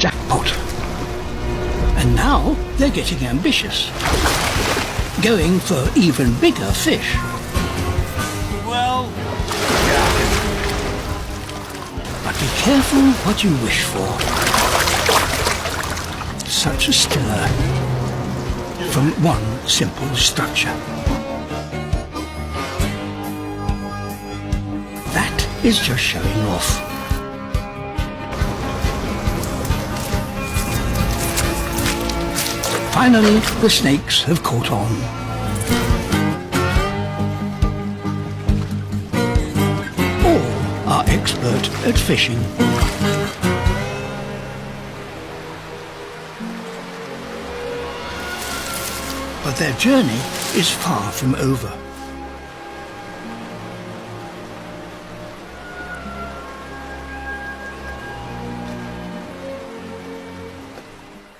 jackpot. And now they're getting ambitious, going for even bigger fish. Well... But be careful what you wish for. Such a stir from one simple structure. That is just showing off. Finally, the snakes have caught on. All are expert at fishing. But their journey is far from over.